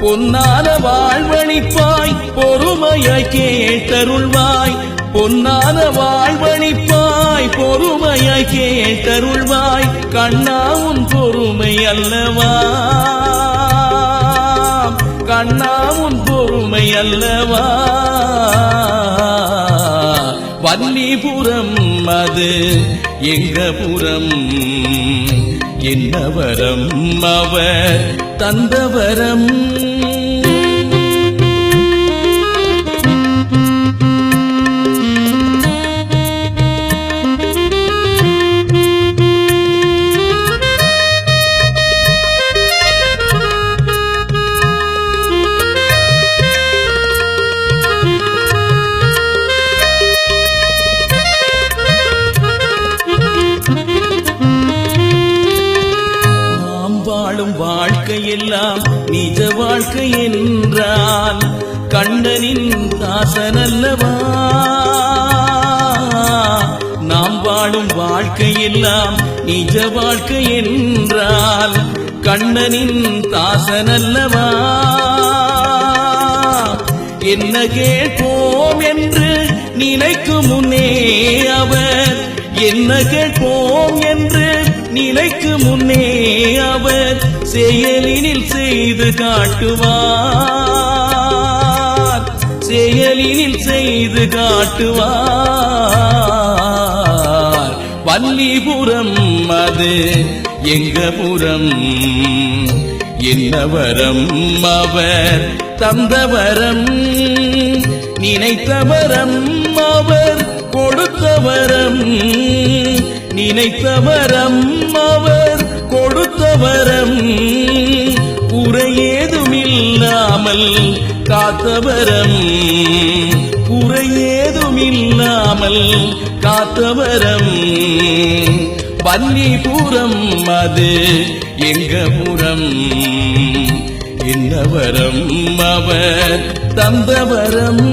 பொன்னான வாழ்வழிப்பாய் பொறுமையாய் கேட்டருள்வாய் பொன்னான வாழ்வழிப்பாய் பொறுமையாய் கேட்டருள்வாய் கண்ணா உன் பொறுமை அல்லவா கண்ணா உன் பொறுமை அல்லவா வல்லிபுரம் அது எங்க புறம் என்ன வரம் அவர் தந்தவரம் வாழ்க்கையெல்லாம் நிஜ வாழ்க்கை என்றால் கண்ணனின் தாசனல்லவா நாம் வாழும் வாழ்க்கையெல்லாம் நிஜ வாழ்க்கை என்றால் கண்ணனின் தாசனல்லவா என்ன கேட்போம் என்று நினைக்கும் முன்னே அவர் என்ன கேட்போம் என்று நினைக்கும் முன்னே அவர் செயலினில் செய்து காட்டுவார் செயலினில் செய்து காட்டுவார் வல்லிபுரம் அது எங்க புறம் என்ன வரம் அவர் தந்தவரம் நினைத்தவரம் அவர் கொடுத்தவரம் நினைத்தவரம் அவர் கொடுத்தவரம் குறையேதுமில்லாமல் காத்தவரம் குறையேதுமில்லாமல் காத்தவரம் வல்லிபுரம் அது எங்க புறம் என்ன வரம் அவர் தந்தவரம்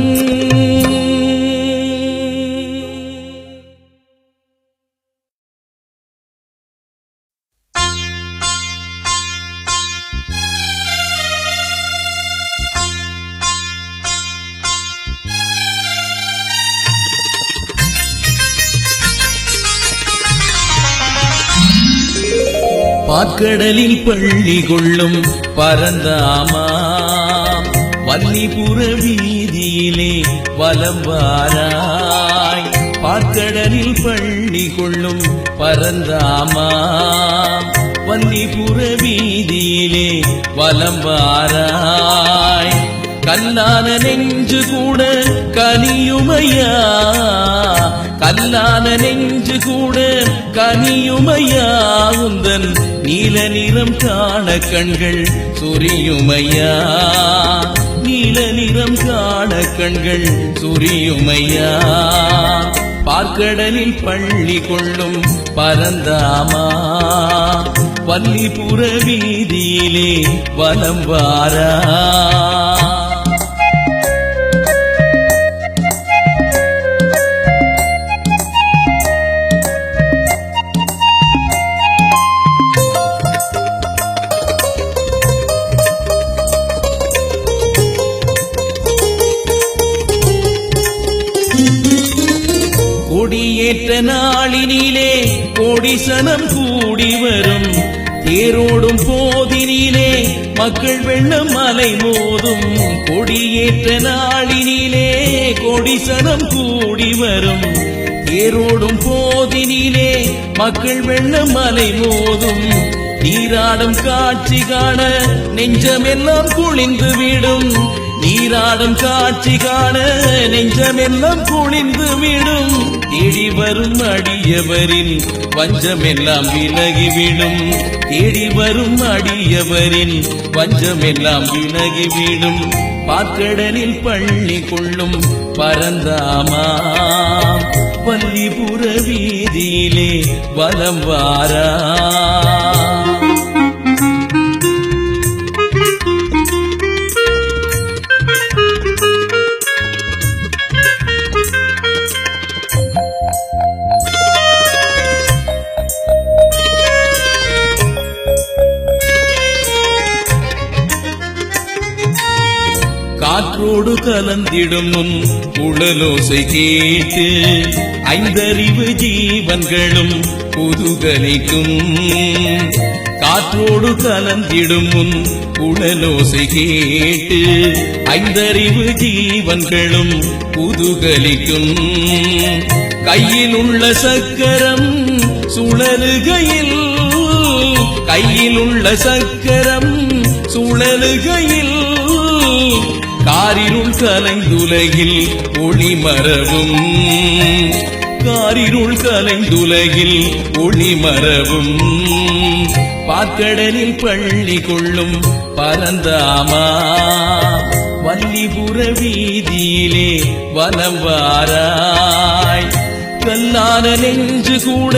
பாற்கடலில் பள்ளி கொள்ளும் பரந்தாமா வல்லிபுர வீதியிலே வலம் வாராய் பாற்கடலில் பள்ளி கொள்ளும் பரந்தாமா வல்லிபுர வீதியிலே வலம் வாராய் கல்லான நெஞ்சு கூட கனியுமையா கல்லான நெஞ்சு கூட கனியுமையா உந்தன் நீல நிறம் காண கண்கள் சொரியுமையா நீல நிறம் காண கண்கள் சொரியுமையா பாற்கடலில் பள்ளி கொள்ளும் பரந்தாமா வல்லிபுர வீதியிலே வலம் வாரா கொடியேற்ற நாளினிலே கோடிசனம் கூடி வரும் தேரோடும் போதினிலே மக்கள் வெள்ளம் அலை மோதும் கொடியேற்ற நாளினிலே கோடிசனம் கூடி வரும் தேரோடும் போதினிலே மக்கள் வெள்ளம் அலை மோதும் நீராடும் காட்சி காண நெஞ்சமெல்லாம் குளிந்து விடும் நீராடும் காட்சி காண நெஞ்சமெல்லாம் குளிந்து விடும் தேடி வரும் அடியவரின் வஞ்சமெல்லாம் விலகிவிடும் தேடி வரும் அடியவரின் வஞ்சமெல்லாம் விலகிவிடும் பாற்கடலில் பள்ளி கொள்ளும் பரந்தாமா வல்லிபுர வீதியிலே வலம் வாரா காற்றோடு கலந்திடும் உன் குழலோசை கேட்டு ஐந்தறிவு ஜீவன்களும் குதூகலிக்கும். காற்றோடு கலந்திடும் உன் குழலோசை கேட்டு ஐந்தறிவு ஜீவன்களும் குதூகலிக்கும். கையில் உள்ள சக்கரம் சுழலுகையில், கையில் உள்ள சக்கரம் சுழலுகையில் காரிருள் கலைந்துலகில் ஒளிமரவும், காரிருள் கலைந்துலகில் ஒளிமரவும். பாற்கடலில் பள்ளி கொள்ளும் பரந்தாமா வள்ளிபுர வீதியிலே வலம் வாராய். கல்லான நெஞ்சு கூட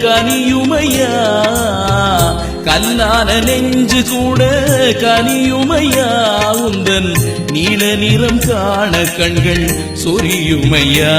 கனியுமையா, கல்லான நெஞ்சு கூட கனியுமையா. உந்தன் நீல நிறம் காண கண்கள் சொரியுமையா.